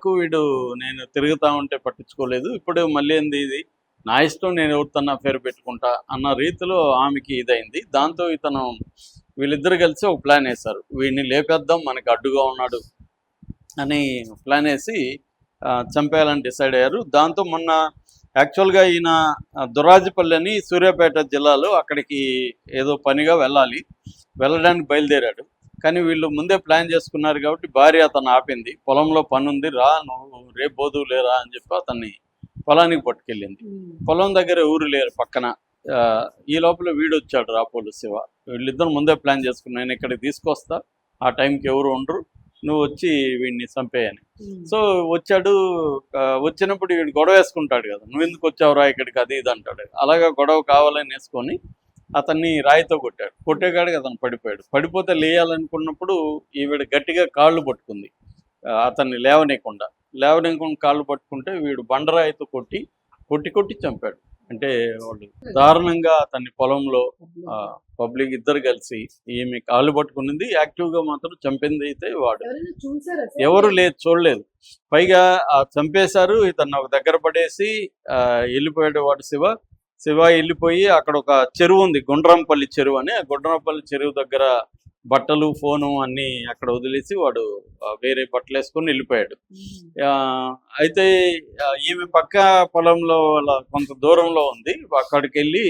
వరకు వీడు నేను తిరుగుతా ఉంటే పట్టించుకోలేదు, ఇప్పుడు మళ్ళీ ఏంది ఇది నా ఇష్టం, నేను ఎవరితోన్నా పేరు పెట్టుకుంటా అన్న రీతిలో ఆమెకి ఇదైంది. దాంతో ఇతను వీళ్ళిద్దరు కలిసి ఒక ప్లాన్ వేశారు, వీడిని లేపేద్దాం మనకి అడ్డుగా ఉన్నాడు అని ప్లాన్ వేసి చంపేయాలని డిసైడ్ అయ్యారు. దాంతో మొన్న యాక్చువల్గా ఈయన దురాజిపల్లి అని సూర్యాపేట జిల్లాలో అక్కడికి ఏదో పనిగా వెళ్ళడానికి బయలుదేరాడు. కానీ వీళ్ళు ముందే ప్లాన్ చేసుకున్నారు కాబట్టి భార్య అతను ఆపింది, పొలంలో పని ఉంది రా, నువ్వు రేపు బోధువు లేరా అని చెప్పి అతన్ని పొలానికి పట్టుకెళ్ళింది. పొలం దగ్గర ఊరు లేరు పక్కన. ఈ లోపల వీడు వచ్చాడు రాపోలు శివ. వీళ్ళిద్దరు ముందే ప్లాన్ చేసుకుని నేను ఇక్కడికి తీసుకొస్తా, ఆ టైంకి ఎవరు ఉండరు, నువ్వు వచ్చి వీడిని చంపేయని. సో వచ్చాడు. వచ్చినప్పుడు వీడు గొడవ వేసుకుంటాడు కదా, నువ్వు ఎందుకు వచ్చావురా ఇక్కడికి, అది ఇది అంటాడు. అలాగా గొడవ కావాలని వేసుకొని అతన్ని రాయితో కొట్టేకాడికి అతను పడిపోతే లేయాలనుకున్నప్పుడు ఈవిడ గట్టిగా కాళ్ళు పట్టుకుంది, అతన్ని లేవనీయకుండా కాళ్ళు పట్టుకుంటే వీడు బండరాయితో కొట్టి చంపాడు. అంటే వాళ్ళు దారుణంగా అతన్ని పొలంలో పబ్లిక్ ఇద్దరు కలిసి, ఈమె కాళ్ళు పట్టుకునింది, యాక్టివ్గా మాత్రం చంపింది అయితే వాడు. ఎవరు చూడలేదు. పైగా చంపేశారు, ఇతన్ని ఒక దగ్గర పడేసి వెళ్ళిపోయాడు వాడు శివ వెళ్ళిపోయి అక్కడ ఒక చెరువు ఉంది, గుండ్రంపల్లి చెరువు అని. ఆ గుండ్రంపల్లి చెరువు దగ్గర బట్టలు ఫోను అన్నీ అక్కడ వదిలేసి వాడు వేరే బట్టలు వేసుకొని వెళ్ళిపోయాడు. అయితే ఈమె పక్క పొలంలో కొంత దూరంలో ఉంది, అక్కడికి వెళ్ళి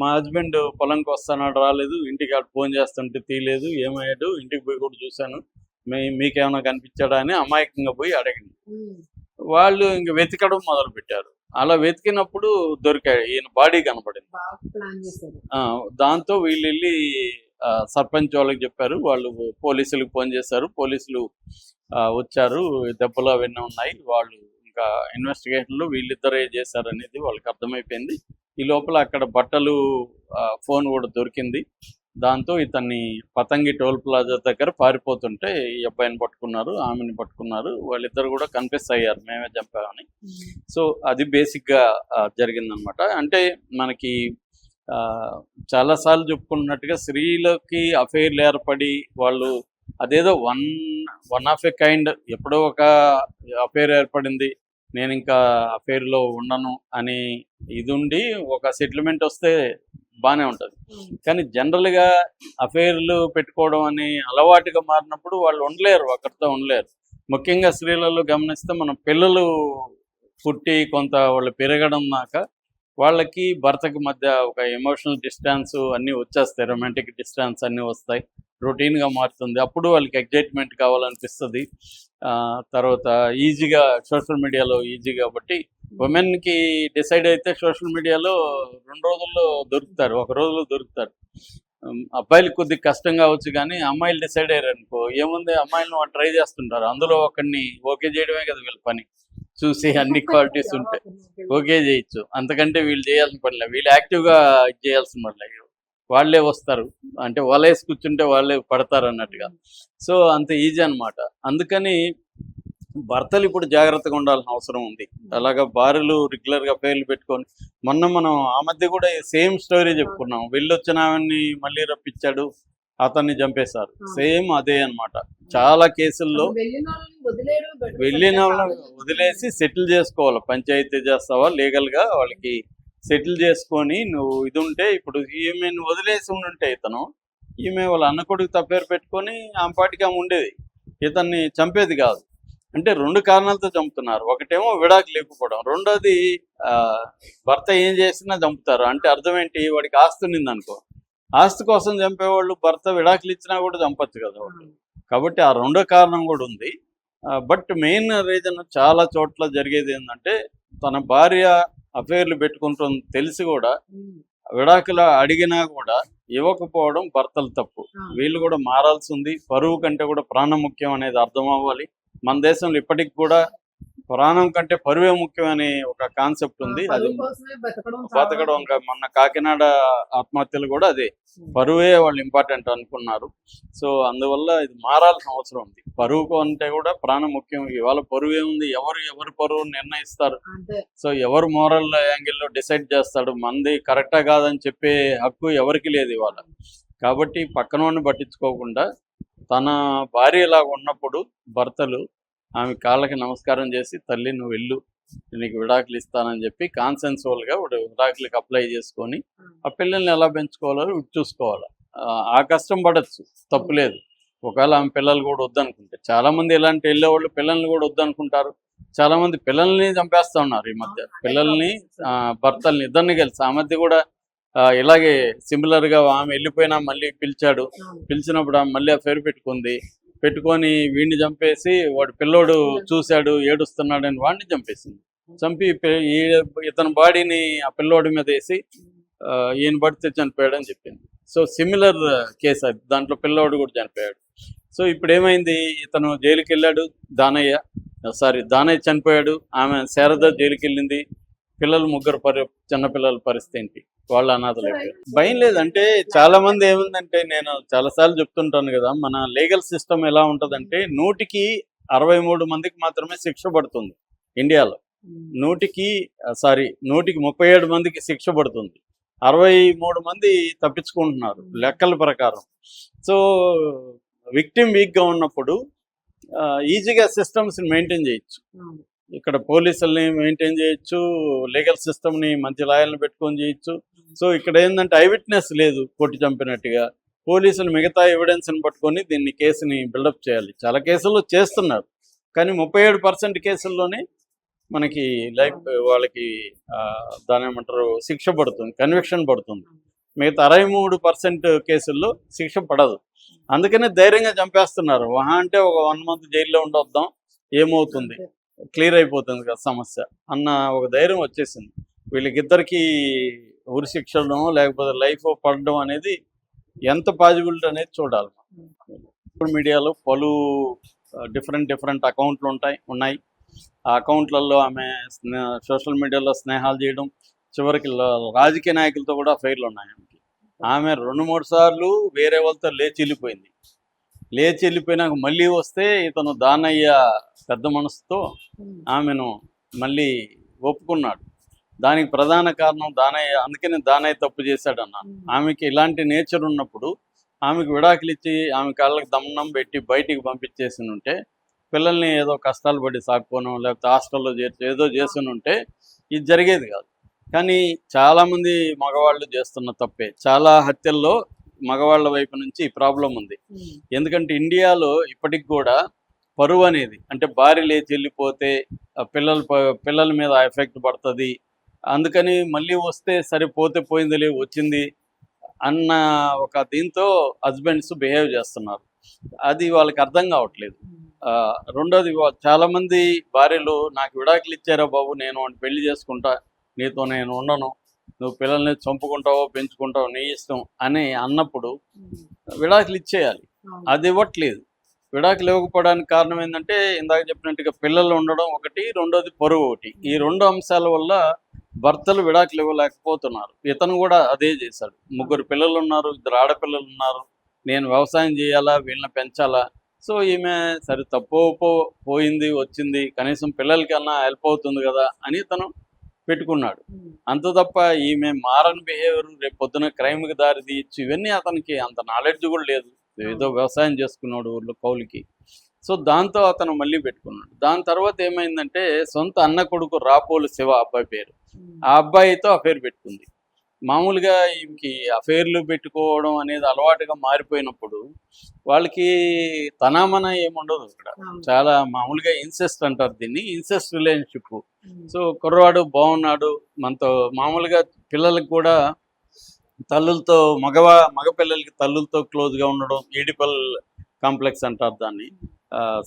మా హస్బెండ్ పొలంకి వస్తానాడు, రాలేదు, ఇంటికి అటు ఫోన్ చేస్తుంటే తీయలేదు, ఏమయ్యాడు, ఇంటికి పోయి కూడా చూశాను, మీకేమైనా కనిపించాడా అని అమాయకంగా పోయి అడిగింది. వాళ్ళు ఇంక వెతకడం మొదలు పెట్టారు. అలా వెతికినప్పుడు దొరికాడు, ఈయన బాడీ కనపడింది. దాంతో వీళ్ళు వెళ్ళి సర్పంచ్ వాళ్ళకి చెప్పారు, వాళ్ళు పోలీసులకు ఫోన్ చేశారు, పోలీసులు వచ్చారు, దెబ్బలు అవన్నీ ఉన్నాయి, వాళ్ళు ఇంకా ఇన్వెస్టిగేషన్లు వీళ్ళిద్దరే చేశారు అనేది వాళ్ళకి అర్థమైపోయింది. ఈ లోపల అక్కడ బట్టలు ఫోన్ కూడా దొరికింది. దాంతో ఇతన్ని పతంగి టోల్ ప్లాజా దగ్గర పారిపోతుంటే ఈ అబ్బాయిని పట్టుకున్నారు, ఆమెని పట్టుకున్నారు. వాళ్ళిద్దరు కూడా కన్ఫెస్ అయ్యారు, మేమే చంపామని. సో అది బేసిక్గా జరిగిందనమాట. అంటే మనకి చాలాసార్లు చెప్పుకున్నట్టుగా స్త్రీలకి అఫైర్లు ఏర్పడి వాళ్ళు అదేదో వన్ ఆఫ్ ఏ కైండ్, ఎప్పుడో ఒక అఫైర్ ఏర్పడింది, నేను ఇంకా అఫైర్లో ఉండను అని ఇది ఉండి ఒక సెటిల్మెంట్ వస్తే బాగానే ఉంటుంది. కానీ జనరల్గా అఫైర్లు పెట్టుకోవడం అని అలవాటుగా మారినప్పుడు వాళ్ళు ఉండలేరు, ఒకరితో ఉండలేరు. ముఖ్యంగా స్త్రీలలో గమనిస్తే మనం పిల్లలు పుట్టి కొంత వాళ్ళు పెరగడం దాకా వాళ్ళకి భర్తకి మధ్య ఒక ఎమోషనల్ డిస్టెన్స్ అన్నీ వచ్చేస్తాయి, రొమాంటిక్ డిస్టెన్స్ అన్నీ వస్తాయి, రొటీన్గా మారుతుంది. అప్పుడు వాళ్ళకి ఎగ్జైట్మెంట్ కావాలనిపిస్తుంది. తర్వాత ఈజీగా సోషల్ మీడియాలో ఈజీ కాబట్టి ఉమెన్కి డిసైడ్ అయితే సోషల్ మీడియాలో 2 రోజుల్లో దొరుకుతారు, 1 రోజులో దొరుకుతారు. అబ్బాయిలకు కొద్దిగా కష్టం కావచ్చు, కానీ అమ్మాయిలు డిసైడ్ అయ్యారు అనుకో, ఏముంది, అమ్మాయిలను ట్రై చేస్తుంటారు, అందులో ఒకరిని ఓకే చేయడమే కదా వీళ్ళ పని. చూసి అన్ని క్వాలిటీస్ ఉంటే ఓకే చేయొచ్చు, అంతకంటే వీళ్ళు చేయాల్సిన పనిలే, వీళ్ళు యాక్టివ్గా చేయాల్సిన పనిలే, వాళ్ళే వస్తారు, అంటే వలేసి కూర్చుంటే వాళ్ళే పడతారు అన్నట్టుగా. సో అంత ఈజీ అనమాట. అందుకని భర్తలు ఇప్పుడు జాగ్రత్తగా ఉండాల్సిన అవసరం ఉంది. అలాగా భార్యలు రెగ్యులర్గా పేర్లు పెట్టుకొని, మనం ఆ మధ్య కూడా సేమ్ స్టోరీ చెప్పుకున్నాం, వెళ్ళొచ్చిన ఆమెని మళ్ళీ రప్పించాడు, అతన్ని చంపేశారు, సేమ్ అదే అనమాట. చాలా కేసుల్లో వెళ్ళిన వాళ్ళని వదిలేసి సెటిల్ చేసుకోవాలి, పంచాయతీ చేస్తావా లీగల్గా వాళ్ళకి సెటిల్ చేసుకొని నువ్వు ఇది ఉంటే. ఇప్పుడు ఈమెను వదిలేసి ఉండుంటే ఇతను, ఈమె వాళ్ళ అన్న కొడుకు తప్పేరు పెట్టుకొని ఆమె పాటికి ఆమె ఉండేది, ఇతన్ని చంపేది కాదు. అంటే 2 కారణాలతో చంపుతున్నారు. ఒకటేమో విడాకు లేకపోవడం, రెండోది భర్త ఏం చేసినా చంపుతారు. అంటే అర్థం ఏంటి, వాడికి ఆస్తి ఉన్నింది అనుకో, ఆస్తి కోసం చంపేవాళ్ళు భర్త విడాకులు ఇచ్చినా కూడా చంపచ్చు కదా వాళ్ళు. కాబట్టి ఆ 2వ కారణం కూడా ఉంది. బట్ మెయిన్ రీజన్ చాలా చోట్ల జరిగేది ఏంటంటే, తన భార్య అఫైర్లు పెట్టుకుంటుంది తెలిసి కూడా విడాకులు అడిగినా కూడా ఇవ్వకపోవడం భర్తలు తప్పు. వీళ్ళు కూడా మారాల్సి ఉంది. పరువు కంటే కూడా ప్రాణం ముఖ్యం అనేది అర్థం అవ్వాలి. మన దేశంలో ఇప్పటికి కూడా ప్రాణం కంటే పరువే ముఖ్యం అనే ఒక కాన్సెప్ట్ ఉంది. అది బతకడం. మొన్న కాకినాడ ఆత్మహత్యలు కూడా అదే, పరువే వాళ్ళు ఇంపార్టెంట్ అనుకున్నారు. సో అందువల్ల ఇది మారాల్సిన అవసరం ఉంది. పరువు అంటే కూడా ప్రాణం ముఖ్యం. ఇవాళ పరువే ఉంది, ఎవరు పరువు నిర్ణయిస్తారు. సో ఎవరు మోరల్ యాంగిల్లో డిసైడ్ చేస్తాడు, మంది కరెక్టా కాదని చెప్పే హక్కు ఎవరికి లేదు ఇవాళ. కాబట్టి పక్కనోడిని పట్టించుకోకుండా తన భార్య లాగా ఉన్నప్పుడు భర్తలు ఆమె కాళ్ళకి నమస్కారం చేసి, తల్లి నువ్వు వెళ్ళు, నీకు విడాకులు ఇస్తానని చెప్పి కాన్సెన్సువల్గా విడాకులకి అప్లై చేసుకొని ఆ పిల్లల్ని ఎలా పెంచుకోవాలో చూసుకోవాలి. ఆ కష్టం పడచ్చు, తప్పులేదు. ఒకవేళ ఆమె పిల్లలు కూడా వద్దనుకుంటే, చాలామంది ఇలాంటి వెళ్ళేవాళ్ళు పిల్లల్ని కూడా వద్దనుకుంటారు. చాలామంది పిల్లల్ని చంపేస్తూ ఉన్నారు ఈ మధ్య. పిల్లల్ని భర్తల్ని ఇద్దరిని కలిసి ఆ మధ్య కూడా ఇలాగే సిమిలర్గా ఆమె వెళ్ళిపోయినా మళ్ళీ పిలిచాడు. పిలిచినప్పుడు ఆమె మళ్ళీ అఫైర్ పెట్టుకొని వీడిని చంపేసి, వాడు పిల్లోడు చూశాడు ఏడుస్తున్నాడని వాడిని చంపేసింది. చంపి ఇతని బాడీని ఆ పిల్లోడి మీద వేసి ఈయన పడితే చనిపోయాడని చెప్పింది. సో సిమిలర్ కేసు అది. దాంట్లో పిల్లోడు కూడా చనిపోయాడు. సో ఇప్పుడు ఏమైంది, ఇతను జైలుకి వెళ్ళాడు, దానయ్య చనిపోయాడు, ఆమె శారద జైలుకి వెళ్ళింది. పిల్లలు ముగ్గురు చిన్నపిల్లల పరిస్థితి ఏంటి, వాళ్ళ అనాథలు అయిపోయారు. భయం లేదంటే చాలా మంది ఏముందంటే, నేను చాలాసార్లు చెప్తుంటాను కదా, మన లీగల్ సిస్టమ్ ఎలా ఉంటుందంటే 163 మందికి మాత్రమే శిక్ష పడుతుంది ఇండియాలో. 100కి 37 మందికి శిక్ష పడుతుంది. 63 మంది తప్పించుకుంటున్నారు లెక్కల ప్రకారం. సో విక్టిమ్ వీక్గా ఉన్నప్పుడు ఈజీగా సిస్టమ్స్ని మెయింటైన్ చేయొచ్చు. ఇక్కడ పోలీసుల్ని మెయింటైన్ చేయొచ్చు, లీగల్ సిస్టమ్ని మంచి లాయర్ని పెట్టుకొని చేయొచ్చు. సో ఇక్కడ ఏంటంటే ఐ విట్నెస్ లేదు, కొట్టి చంపినట్టుగా. పోలీసులు మిగతా ఎవిడెన్స్ని పట్టుకొని దీన్ని కేసుని బిల్డప్ చేయాలి. చాలా కేసుల్లో చేస్తున్నారు, కానీ 37% కేసుల్లోనే మనకి వాళ్ళకి దాని ఏమంటారు శిక్ష పడుతుంది, కన్విక్షన్ పడుతుంది. మిగతా 63% కేసుల్లో శిక్ష పడదు. అందుకనే ధైర్యంగా చంపేస్తున్నారు. అంటే ఒక 1 మంత్ జైల్లో ఉండొద్దాం, ఏమవుతుంది, క్లియర్ అయిపోతుంది కదా సమస్య అన్న ఒక ధైర్యం వచ్చేసింది. వీళ్ళకిద్దరికి ఉరి శిక్షను లేకపోతే లైఫ్ పడడం అనేది ఎంత పాజిబిలిటీ అనేది చూడాలి. సోషల్ మీడియాలో పలు డిఫరెంట్ అకౌంట్లు ఉన్నాయి. ఆ అకౌంట్లలో ఆమె సోషల్ మీడియాలో స్నేహాలు చేయడం, చివరికి రాజకీయ నాయకులతో కూడా అఫైర్లు ఉన్నాయి ఆమెకి. ఆమె 2-3 సార్లు వేరే వాళ్ళతో లేచి వెళ్ళిపోయినాక మళ్ళీ వస్తే ఇతను దానయ్య పెద్ద మనసుతో ఆమెను మళ్ళీ ఒప్పుకున్నాడు. దానికి ప్రధాన కారణం అందుకని దానయ్య తప్పు చేశాడన్నాను. ఆమెకి ఇలాంటి నేచర్ ఉన్నప్పుడు ఆమెకు విడాకులు ఇచ్చి ఆమె కాళ్ళకి దమ్మనం పెట్టి బయటికి పంపించేసి ఉంటే, పిల్లల్ని ఏదో కష్టాలు పడి సాక్కోనో లేకపోతే హాస్టల్లో చేర్చి ఏదో చేసి ఉంటే ఇది జరిగేది కాదు. కానీ చాలామంది మగవాళ్ళు చేస్తున్న తప్పే. చాలా హత్యల్లో మగవాళ్ళ వైపు నుంచి ఈ ప్రాబ్లం ఉంది. ఎందుకంటే ఇండియాలో ఇప్పటికి కూడా పరువు అనేది, అంటే భార్య లేచి వెళ్ళిపోతే పిల్లల మీద ఎఫెక్ట్ పడుతుంది, అందుకని మళ్ళీ వస్తే సరిపోతే పోయిందిలే వచ్చింది అన్న ఒక దీంతో హస్బెండ్స్ బిహేవ్ చేస్తున్నారు. అది వాళ్ళకి అర్థం కావట్లేదు. రెండోది, చాలామంది భార్యలు నాకు విడాకులు ఇచ్చారా బాబు, నేను పెళ్లి చేసుకుంటా, నీతో నేను ఉండను, నువ్వు పిల్లల్ని చంపుకుంటావో పెంచుకుంటావో నీ ఇష్టం అని అన్నప్పుడు విడాకులు ఇచ్చేయాలి. అది ఇవ్వట్లేదు. విడాకులు ఇవ్వకపోవడానికి కారణం ఏంటంటే, ఇందాక చెప్పినట్టుగా పిల్లలు ఉండడం ఒకటి, రెండోది పరువు ఒకటి. ఈ 2 అంశాల వల్ల భర్తలు విడాకులు ఇవ్వలేకపోతున్నారు. ఇతను కూడా అదే చేశాడు. 3 పిల్లలు ఉన్నారు, 2 ఆడపిల్లలు ఉన్నారు, నేను వ్యవసాయం చేయాలా, వీళ్ళని పెంచాలా. సో ఈమె సరే పోయింది వచ్చింది, కనీసం పిల్లలకన్నా హెల్ప్ అవుతుంది కదా అని తను పెట్టుకున్నాడు. అంత తప్ప ఈమె మారని బిహేవియర్ రేపు పొద్దున క్రైమ్కి దారి తీయచ్చు, ఇవన్నీ అతనికి అంత నాలెడ్జ్ కూడా లేదు. ఏదో వ్యవసాయం చేసుకున్నాడు ఊళ్ళో కౌలుకి. సో దాంతో అతను మళ్ళీ పెట్టుకున్నాడు. దాని తర్వాత ఏమైందంటే, సొంత అన్న కొడుకు రాపోలు శివ అబ్బాయి పేరు, ఆ అబ్బాయితో అఫైర్ పెట్టుకుంది. మామూలుగా ఈమెకి అఫైర్లు పెట్టుకోవడం అనేది అలవాటుగా మారిపోయినప్పుడు వాళ్ళకి తనామన ఏముండదు. ఇక్కడ చాలా మామూలుగా ఇన్సెస్ట్ అంటారు దీన్ని, ఇన్సెస్ట్ రిలేషన్షిప్. సో కుర్రవాడు బాగున్నాడు మనతో, మామూలుగా పిల్లలకు కూడా తల్లులతో మగ పిల్లలకి తల్లులతో క్లోజ్గా ఉండడం, ఈడిపల్ కాంప్లెక్స్ అంటారు దాన్ని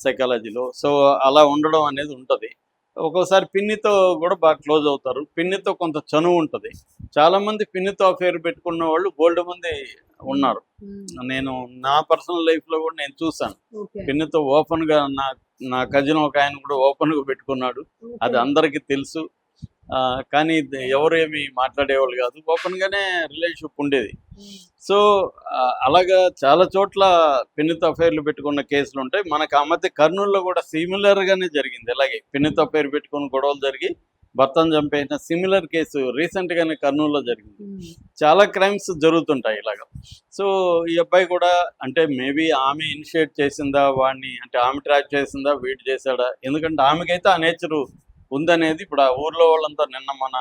సైకాలజీలో. సో అలా ఉండడం అనేది ఉంటుంది. ఒక్కోసారి పిన్నితో కూడా బాగా క్లోజ్ అవుతారు. పిన్నితో కొంత చనువు ఉంటుంది. చాలామంది పిన్నితో అఫేర్ పెట్టుకున్న వాళ్ళు బోల్డ్ మంది ఉన్నారు. నేను నా పర్సనల్ లైఫ్లో కూడా నేను చూసాను. పిన్నితో ఓపెన్గా నా కజిన్ ఒక ఆయన కూడా ఓపెన్గా పెట్టుకున్నాడు. అది అందరికీ తెలుసు. కానీ ఎవరు ఏమి మాట్లాడేవాళ్ళు కాదు, ఓపెన్గానే రిలేషన్షిప్ ఉండేది. సో అలాగా చాలా చోట్ల పిన్నితో అఫైర్లు పెట్టుకున్న కేసులు ఉంటాయి. మనకు ఆ మధ్య కర్నూలులో కూడా సిమిలర్గానే జరిగింది. అలాగే పిన్నితో అఫైర్ పెట్టుకున్న గొడవలు జరిగి భర్తను చంపేసిన సిమిలర్ కేసు రీసెంట్ గానే కర్నూలులో జరిగింది. చాలా క్రైమ్స్ జరుగుతుంటాయి ఇలాగ. సో ఈ అబ్బాయి కూడా అంటే మేబీ ఆమె ఇనిషియేట్ చేసిందా వాడిని, అంటే ఆమె ట్రాక్ చేసిందా వీడు చేశాడా, ఎందుకంటే ఆమెకైతే ఆ నేచరు ఉందనేది ఇప్పుడు ఆ ఊర్లో వాళ్ళంతా నిన్న మన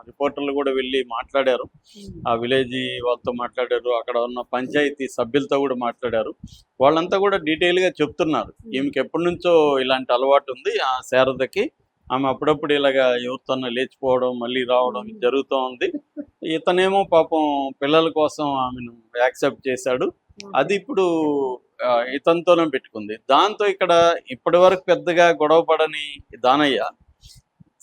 రిపోర్టర్లు కూడా వెళ్ళి మాట్లాడారు. ఆ విలేజ్ వాళ్ళతో మాట్లాడారు, అక్కడ ఉన్న పంచాయతీ సభ్యులతో కూడా మాట్లాడారు. వాళ్ళంతా కూడా డీటెయిల్గా చెప్తున్నారు ఈమెకి ఎప్పటి నుంచో ఇలాంటి అలవాటు ఉంది ఆ శారదకి. ఆమె అప్పుడప్పుడు ఇలాగా ఎవరితోన్నా లేచిపోవడం మళ్ళీ రావడం ఇది జరుగుతూ ఉంది. ఇతనేమో పాపం పిల్లల కోసం ఆమెను యాక్సెప్ట్ చేశాడు. అది ఇప్పుడు ఇతనితోనే పెట్టుకుంది. దాంతో ఇక్కడ ఇప్పటి వరకు పెద్దగా గొడవ పడని దానయ్య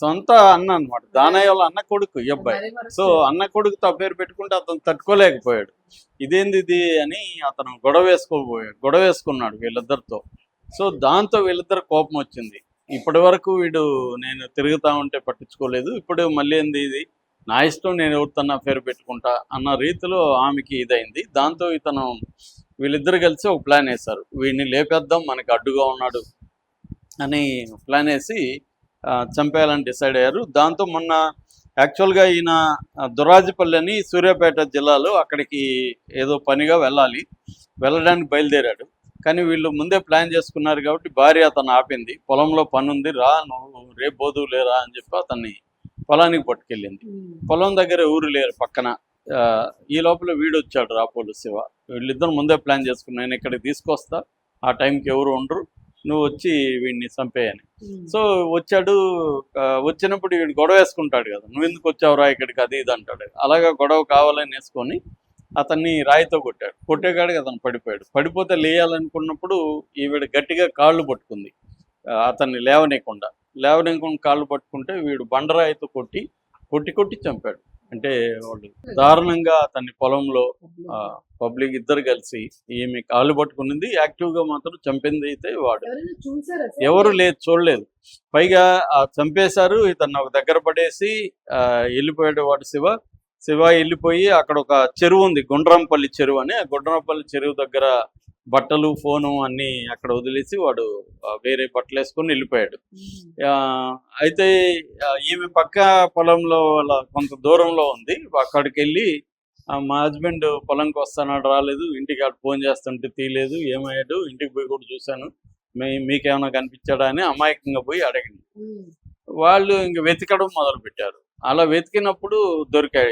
సొంత అన్న అనమాట. దానయ్య వాళ్ళ అన్న కొడుకు ఈ అబ్బాయి. సో అన్న కొడుకుతో పేరు పెట్టుకుంటే అతను తట్టుకోలేకపోయాడు. ఇదేంది ఇది అని అతను గొడవ వేసుకున్నాడు వీళ్ళిద్దరితో. సో దాంతో వీళ్ళిద్దరు కోపం వచ్చింది. ఇప్పటి వరకు వీడు నేను తిరుగుతా ఉంటే పట్టించుకోలేదు, ఇప్పుడు మళ్ళీ ఏంది ఇది నా ఇష్టం, నేను ఎవరితోన్నా పేరు పెట్టుకుంటా అన్న రీతిలో ఆమెకి ఇదైంది. దాంతో ఇతను వీళ్ళిద్దరు కలిసి ఒక ప్లాన్ వేశారు, వీడిని లేపేద్దాం మనకి అడ్డుగా ఉన్నాడు అని ప్లాన్ వేసి చంపేయాలని డిసైడ్ అయ్యారు. దాంతో మొన్న యాక్చువల్గా ఈయన దురాజిపల్లి అని సూర్యాపేట జిల్లాలో అక్కడికి ఏదో పనిగా వెళ్ళడానికి బయలుదేరాడు. కానీ వీళ్ళు ముందే ప్లాన్ చేసుకున్నారు కాబట్టి భార్య అతను ఆపింది. పొలంలో పని ఉంది, రా నువ్వు రేపు బోధువు లేరా అని చెప్పి అతన్ని పొలానికి పట్టుకెళ్ళింది. పొలం దగ్గర ఊరు లేరు పక్కన. ఈ లోపల వీడు వచ్చాడు రాపోలు శివ. వీళ్ళిద్దరు ముందే ప్లాన్ చేసుకున్నాను, నేను ఇక్కడికి తీసుకొస్తా, ఆ టైంకి ఎవరు ఉండరు, నువ్వు వచ్చి వీడిని చంపేయని. సో వచ్చాడు. వచ్చినప్పుడు వీడు గొడవ వేసుకుంటాడు కదా, నువ్వు ఎందుకు వచ్చావురా ఇక్కడికి అది ఇది అంటాడు. అలాగా గొడవ కావాలని వేసుకొని అతన్ని రాయితో కొట్టేకాడికి అతను పడిపోతే లేయాలనుకున్నప్పుడు ఈవిడ గట్టిగా కాళ్ళు పట్టుకుంది, అతన్ని లేవనీయకుండా కాళ్ళు పట్టుకుంటే వీడు బండరాయితో కొట్టి చంపాడు. అంటే వాళ్ళు దారుణంగా అతన్ని పొలంలో పబ్లిక్ ఇద్దరు కలిసి ఈమె కాళ్ళు పట్టుకునింది, యాక్టివ్గా మాత్రం చంపింది అయితే వాడు. ఎవరు లేదు, చూడలేదు. పైగా చంపేశారు. ఇతన్ని ఒక దగ్గర పడేసి వెళ్ళిపోయాడు వాడు శివ వెళ్ళిపోయి అక్కడ ఒక చెరువు ఉంది, గుండ్రంపల్లి చెరువు అని. ఆ గుండ్రంపల్లి చెరువు దగ్గర బట్టలు ఫోను అన్నీ అక్కడ వదిలేసి వాడు వేరే బట్టలు వేసుకొని వెళ్ళిపోయాడు. అయితే ఈమె పక్క పొలంలో కొంత దూరంలో ఉంది. అక్కడికి వెళ్ళి మా హస్బెండ్ పొలంకి వస్తానాడు, రాలేదు, ఇంటికి అక్కడ ఫోన్ చేస్తుంటే తీయలేదు, ఏమయ్యాడు, ఇంటికి పోయి కూడా చూశాను, మీకేమైనా కనిపించాడా అని అమాయకంగా పోయి అడిగింది. వాళ్ళు ఇంక వెతకడం మొదలు పెట్టారు. అలా వెతికినప్పుడు దొరికాడు.